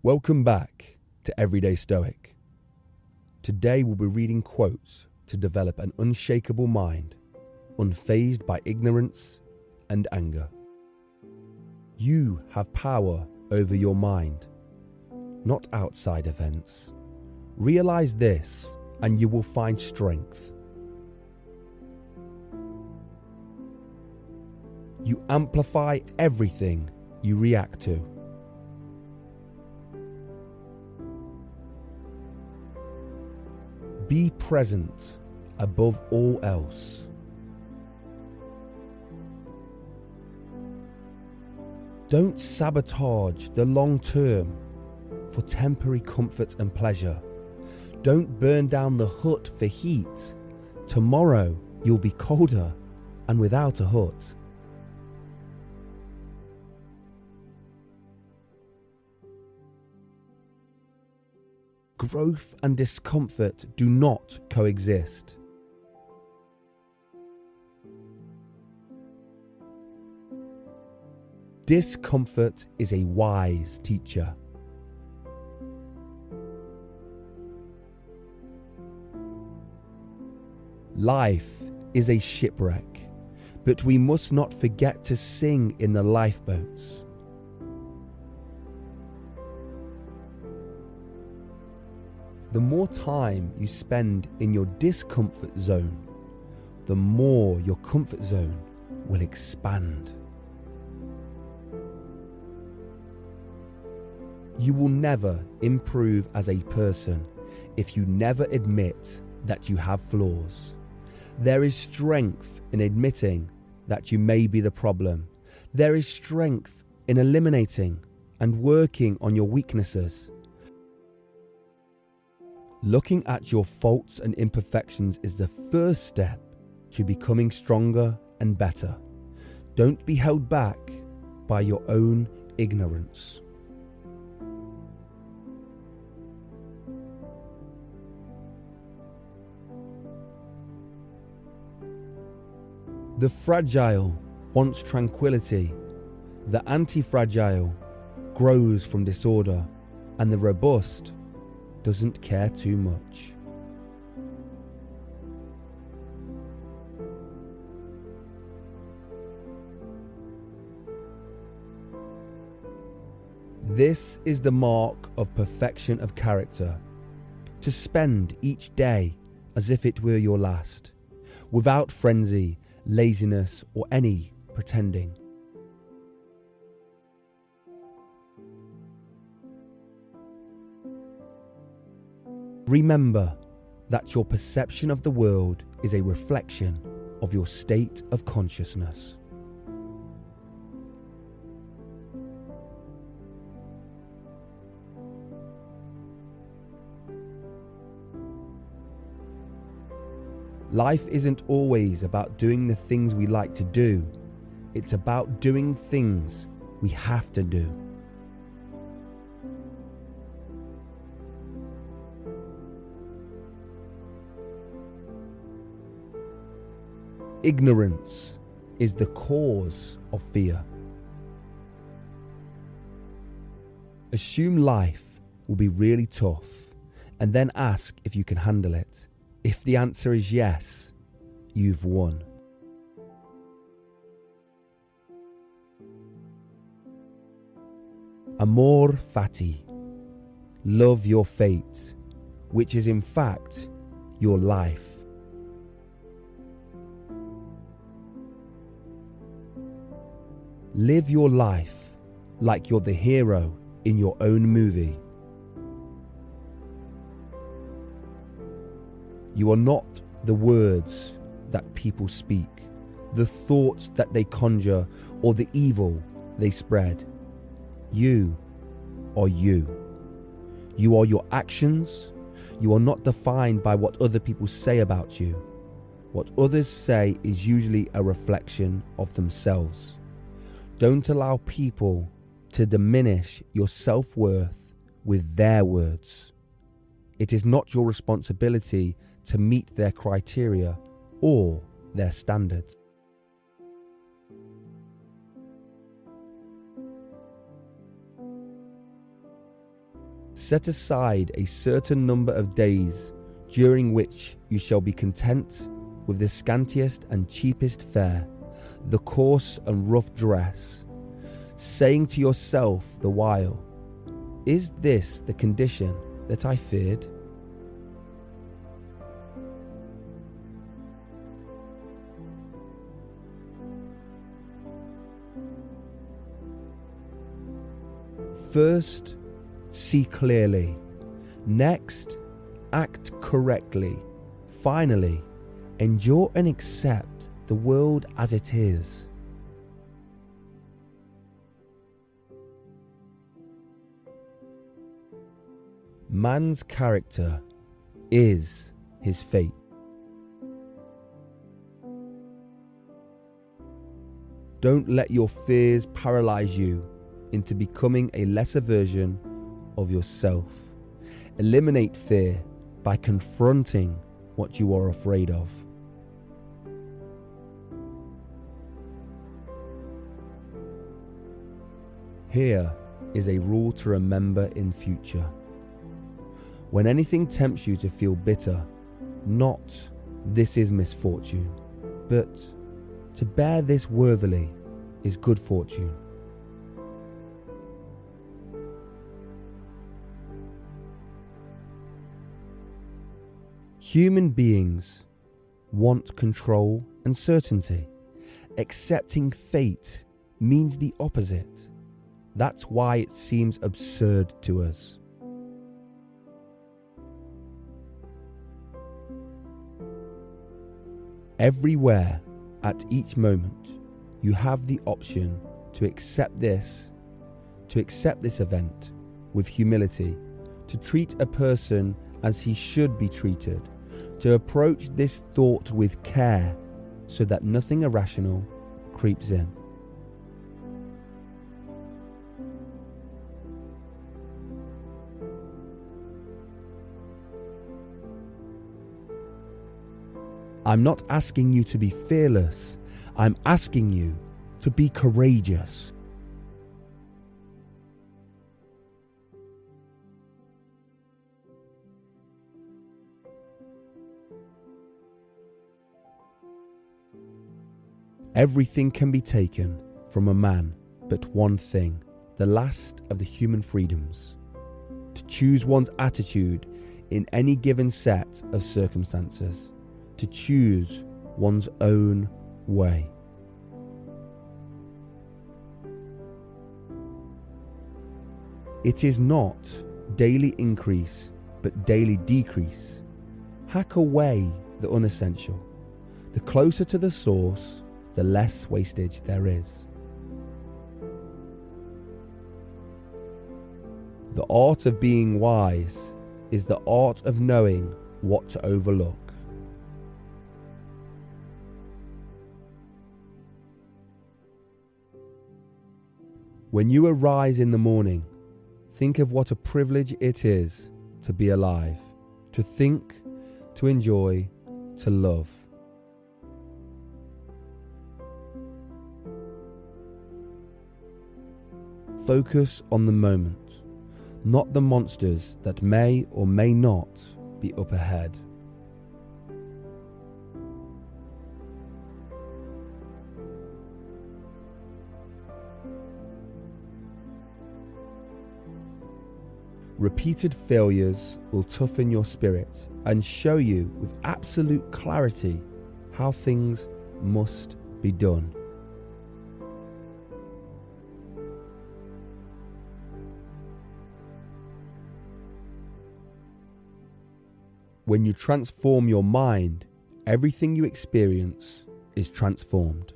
Welcome back to Everyday Stoic. Today we'll be reading quotes to develop an unshakable mind, unfazed by ignorance and anger. You have power over your mind, not outside events. Realize this and you will find strength. You amplify everything you react to. Be present above all else. Don't sabotage the long term for temporary comfort and pleasure. Don't burn down the hut for heat. Tomorrow you'll be colder and without a hut. Growth and discomfort do not coexist. Discomfort is a wise teacher. Life is a shipwreck, but we must not forget to sing in the lifeboats. The more time you spend in your discomfort zone, the more your comfort zone will expand. You will never improve as a person if you never admit that you have flaws. There is strength in admitting that you may be the problem. There is strength in eliminating and working on your weaknesses. Looking at your faults and imperfections is the first step to becoming stronger and better. Don't be held back by your own ignorance. The fragile wants tranquility. The anti-fragile grows from disorder, and the robust doesn't care too much. This is the mark of perfection of character, to spend each day as if it were your last, without frenzy, laziness, or any pretending. Remember that your perception of the world is a reflection of your state of consciousness. Life isn't always about doing the things we like to do. It's about doing things we have to do. Ignorance is the cause of fear. Assume life will be really tough and then ask if you can handle it. If the answer is yes, you've won. Amor fati. Love your fate, which is in fact your life. Live your life like you're the hero in your own movie. You are not the words that people speak, the thoughts that they conjure, or the evil they spread. You are you. You are your actions. You are not defined by what other people say about you. What others say is usually a reflection of themselves. Don't allow people to diminish your self-worth with their words. It is not your responsibility to meet their criteria or their standards. Set aside a certain number of days during which you shall be content with the scantiest and cheapest fare, the coarse and rough dress, saying to yourself the while, "Is this the condition that I feared?" First, see clearly. Next, act correctly. Finally, endure and accept the world as it is. Man's character is his fate. Don't let your fears paralyze you into becoming a lesser version of yourself. Eliminate fear by confronting what you are afraid of. Here is a rule to remember in future. When anything tempts you to feel bitter, not "this is misfortune," but "to bear this worthily is good fortune." Human beings want control and certainty. Accepting fate means the opposite. That's why it seems absurd to us. Everywhere, at each moment, you have the option to accept this event with humility, to treat a person as he should be treated, to approach this thought with care so that nothing irrational creeps in. I'm not asking you to be fearless. I'm asking you to be courageous. Everything can be taken from a man but one thing, the last of the human freedoms: to choose one's attitude in any given set of circumstances, to choose one's own way. It is not daily increase but daily decrease. Hack away the unessential. The closer to the source, the less wastage there is. The art of being wise is the art of knowing what to overlook. When you arise in the morning, think of what a privilege it is to be alive, to think, to enjoy, to love. Focus on the moment, not the monsters that may or may not be up ahead. Repeated failures will toughen your spirit and show you with absolute clarity how things must be done. When you transform your mind, everything you experience is transformed.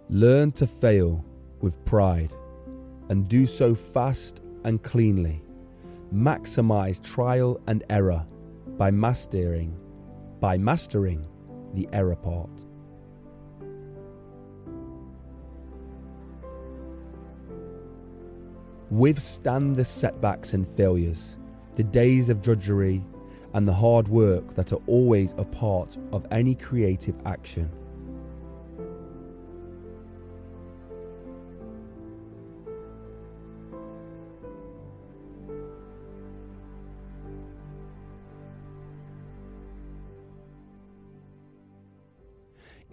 Learn to fail with pride and do so fast and cleanly. Maximize trial and error by mastering the error part. Withstand the setbacks and failures, the days of drudgery, and the hard work that are always a part of any creative action.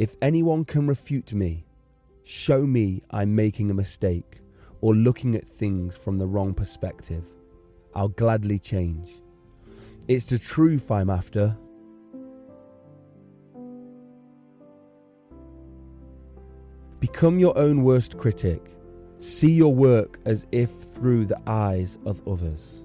If anyone can refute me, show me I'm making a mistake or looking at things from the wrong perspective, I'll gladly change. It's the truth I'm after. Become your own worst critic. See your work as if through the eyes of others.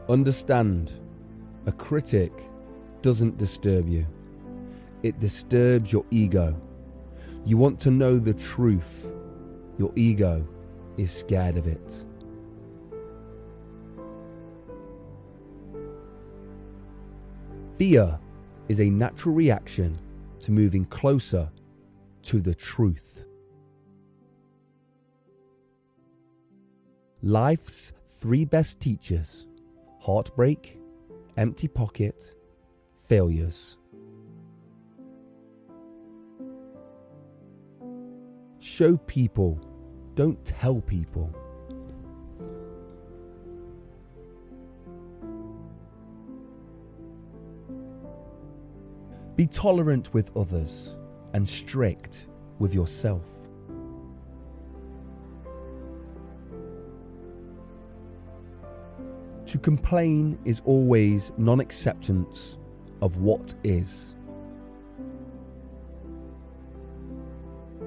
Understand, a critic doesn't disturb you. It disturbs your ego. You want to know the truth. Your ego is scared of it. Fear is a natural reaction to moving closer to the truth. Life's three best teachers: heartbreak, empty pocket, failures. Show people, don't tell people. Be tolerant with others and strict with yourself. To complain is always non-acceptance of what is.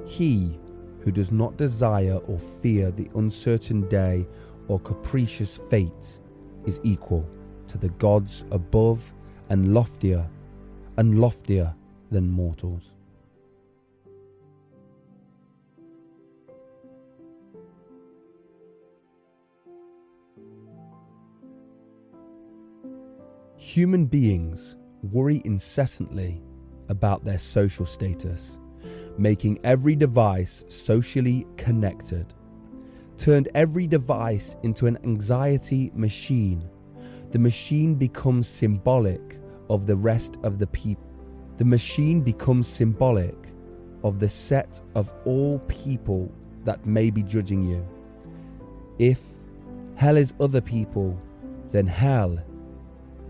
He who does not desire or fear the uncertain day or capricious fate is equal to the gods above and loftier than mortals. Human beings worry incessantly about their social status, making every device socially connected, turned every device into an anxiety machine. The machine becomes symbolic of the rest of the people. The machine becomes symbolic of the set of all people that may be judging you. If hell is other people, then hell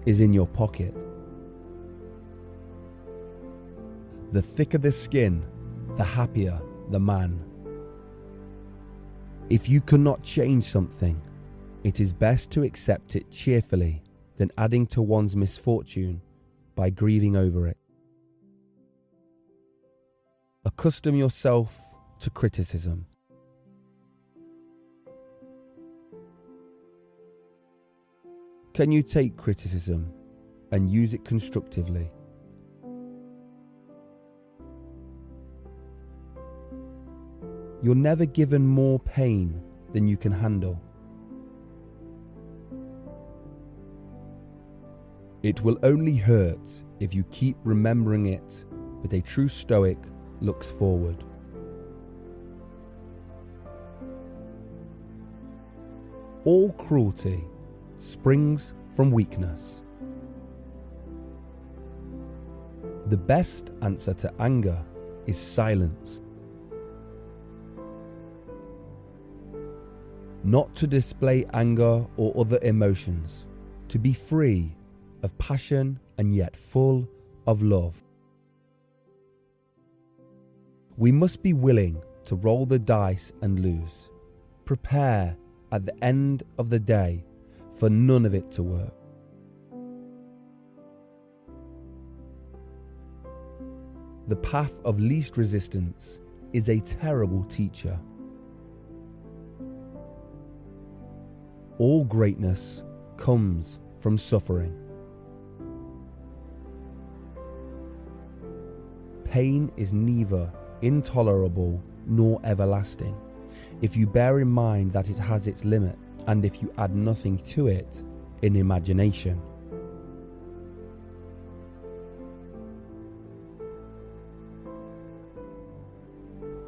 is in your pocket. The thicker the skin, the happier the man. If you cannot change something, it is best to accept it cheerfully than adding to one's misfortune by grieving over it. Accustom yourself to criticism. Can you take criticism and use it constructively? You're never given more pain than you can handle. It will only hurt if you keep remembering it, but a true Stoic looks forward. All cruelty springs from weakness. The best answer to anger is silence. Not to display anger or other emotions, to be free of passion and yet full of love. We must be willing to roll the dice and lose. Prepare at the end of the day for none of it to work. The path of least resistance is a terrible teacher. All greatness comes from suffering. Pain is neither intolerable nor everlasting, if you bear in mind that it has its limit, and if you add nothing to it in imagination.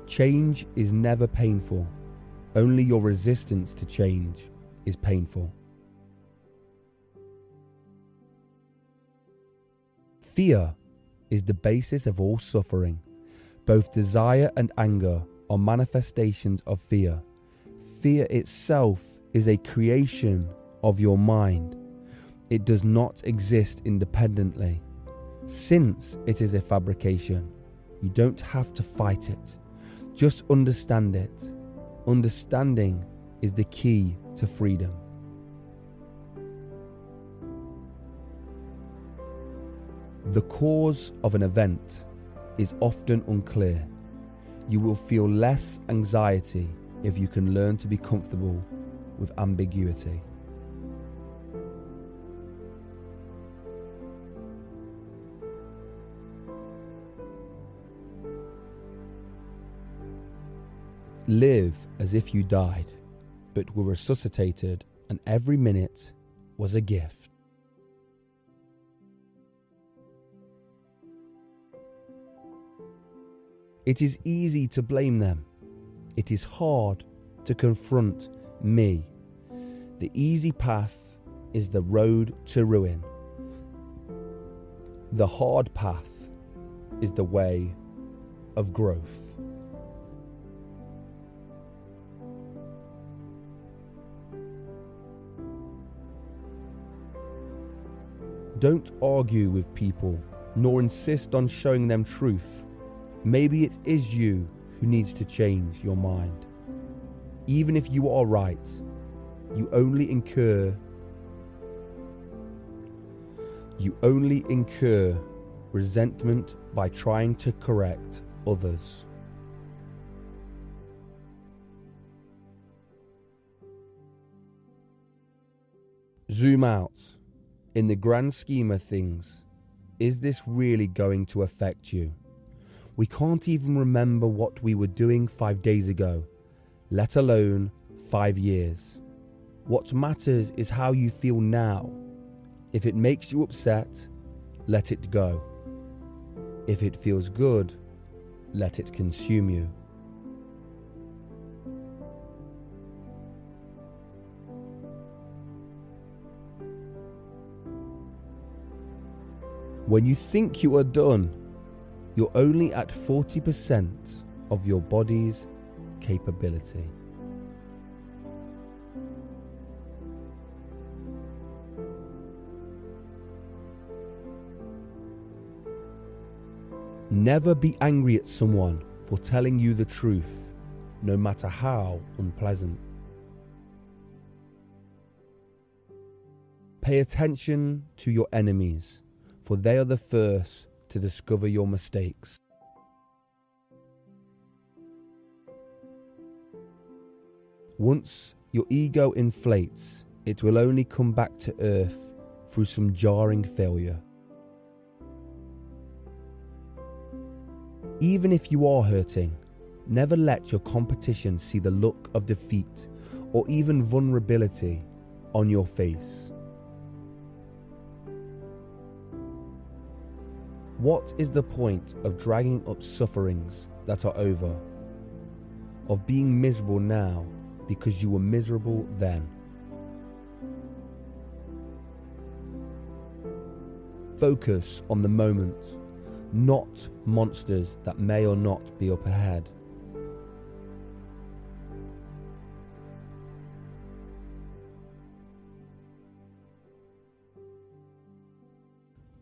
Change is never painful. Only your resistance to change is painful. Fear is the basis of all suffering. Both desire and anger are manifestations of fear. Fear itself is a creation of your mind. It does not exist independently. Since it is a fabrication, you don't have to fight it. Just understand it. Understanding is the key to freedom. The cause of an event is often unclear. You will feel less anxiety if you can learn to be comfortable with ambiguity. Live as if you died, but were resuscitated, and every minute was a gift. It is easy to blame them. It is hard to confront me. The easy path is the road to ruin. The hard path is the way of growth. Don't argue with people, nor insist on showing them truth. Maybe it is you who needs to change your mind. Even if you are right, you only incur resentment by trying to correct others. Zoom out. In the grand scheme of things, is this really going to affect you? We can't even remember what we were doing 5 days ago, let alone 5 years. What matters is how you feel now. If it makes you upset, let it go. If it feels good, let it consume you. When you think you are done, you're only at 40% of your body's capability. Never be angry at someone for telling you the truth, no matter how unpleasant. Pay attention to your enemies, for they are the first to discover your mistakes. Once your ego inflates, it will only come back to earth through some jarring failure. Even if you are hurting, never let your competition see the look of defeat or even vulnerability on your face. What is the point of dragging up sufferings that are over? Of being miserable now because you were miserable then? Focus on the moment, not monsters that may or not be up ahead.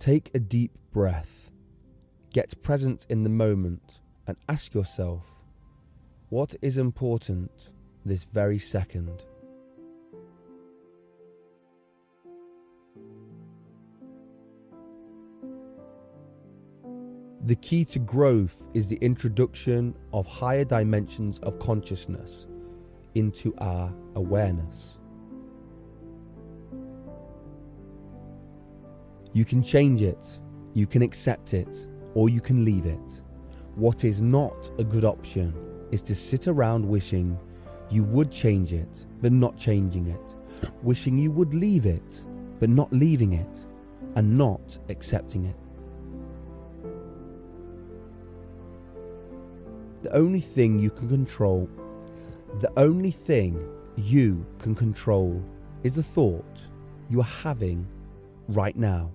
Take a deep breath. Get present in the moment and ask yourself, what is important this very second? The key to growth is the introduction of higher dimensions of consciousness into our awareness. You can change it, you can accept it, or you can leave it. What is not a good option is to sit around wishing you would change it, but not changing it, wishing you would leave it, but not leaving it, and not accepting it. The only thing you can control is the thought you are having right now.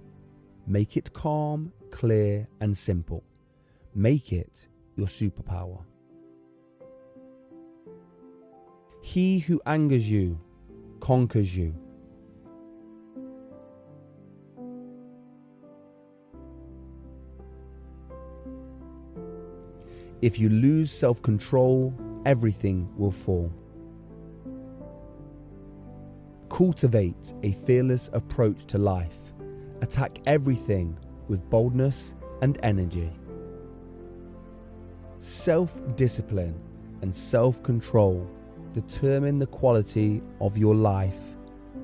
Make it calm, clear, and simple. Make it your superpower. He who angers you conquers you. If you lose self-control, everything will fall. Cultivate a fearless approach to life. Attack everything with boldness and energy. Self-discipline and self-control determine the quality of your life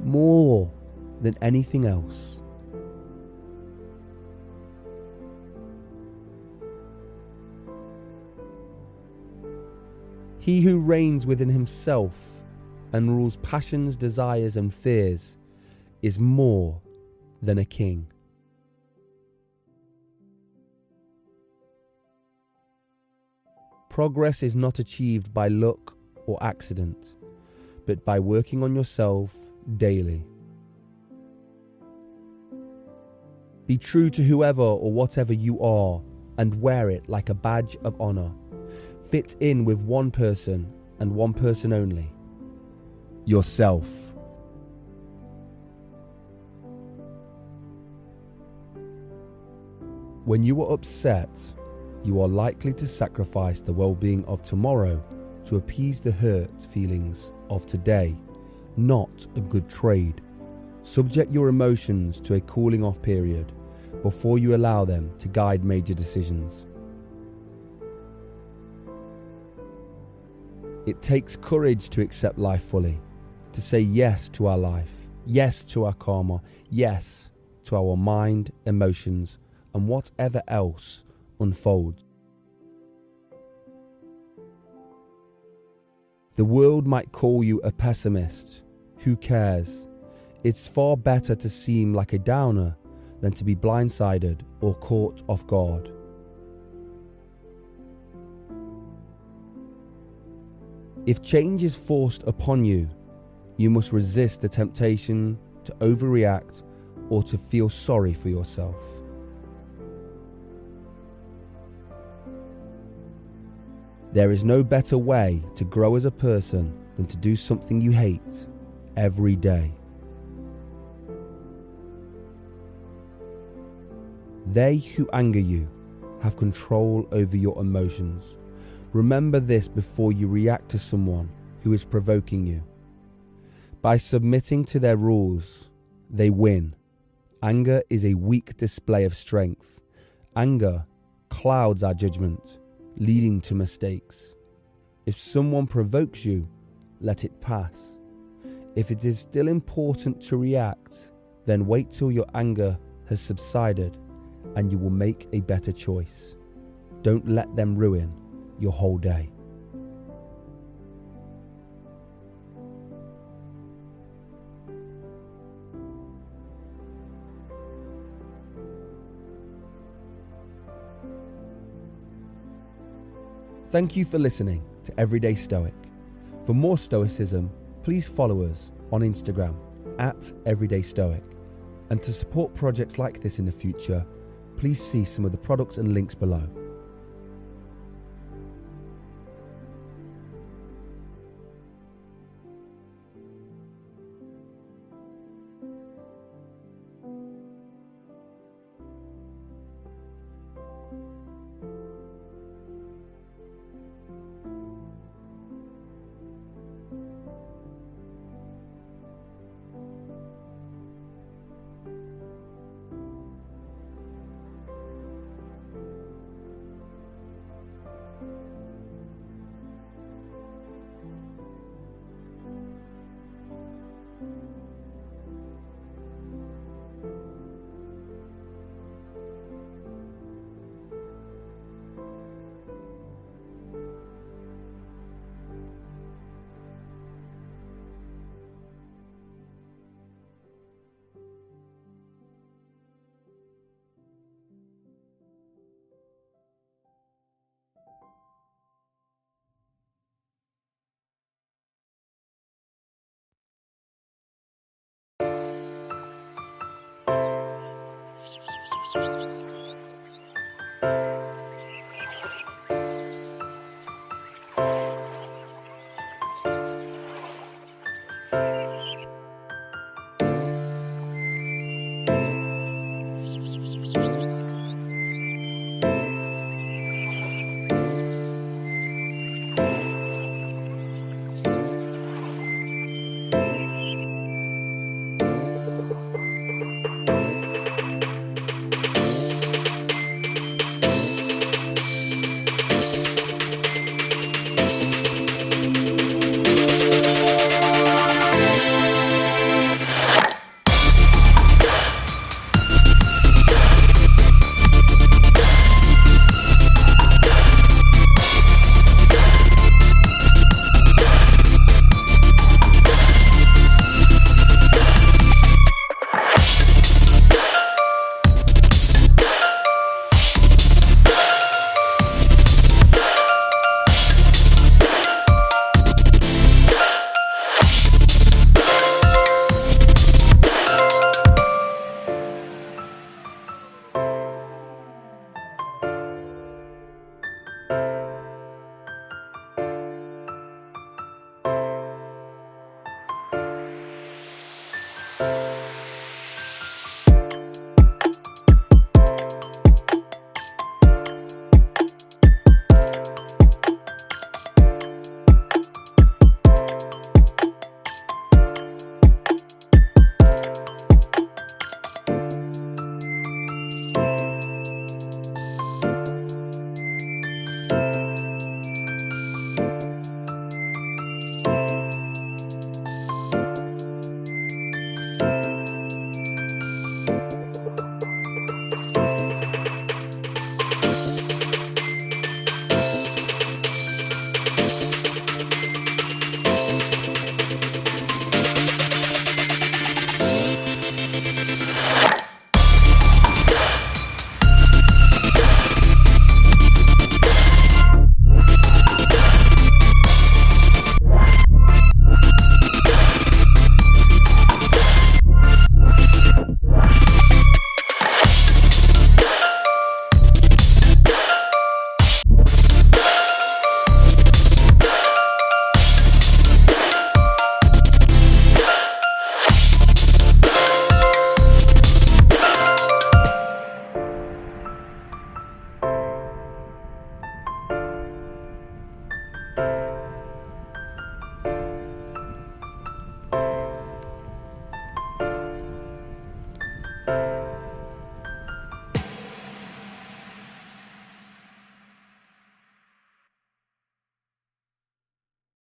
more than anything else. He who reigns within himself and rules passions, desires, and fears is more than a king. Progress is not achieved by luck or accident, but by working on yourself daily. Be true to whoever or whatever you are and wear it like a badge of honor. Fit in with one person and one person only: yourself. When you are upset, you are likely to sacrifice the well-being of tomorrow to appease the hurt feelings of today. Not a good trade. Subject your emotions to a cooling off period before you allow them to guide major decisions. It takes courage to accept life fully, to say yes to our life, yes to our karma, yes to our mind, emotions, and whatever else unfolds. The world might call you a pessimist. Who cares? It's far better to seem like a downer than to be blindsided or caught off guard. If change is forced upon you, you must resist the temptation to overreact or to feel sorry for yourself. There is no better way to grow as a person than to do something you hate every day. They who anger you have control over your emotions. Remember this before you react to someone who is provoking you. By submitting to their rules, they win. Anger is a weak display of strength. Anger clouds our judgment, leading to mistakes. If someone provokes you, let it pass. If it is still important to react, then wait till your anger has subsided and you will make a better choice. Don't let them ruin your whole day. Thank you for listening to Everyday Stoic. For more Stoicism, please follow us on Instagram @EveryDayStoic. And to support projects like this in the future, please see some of the products and links below.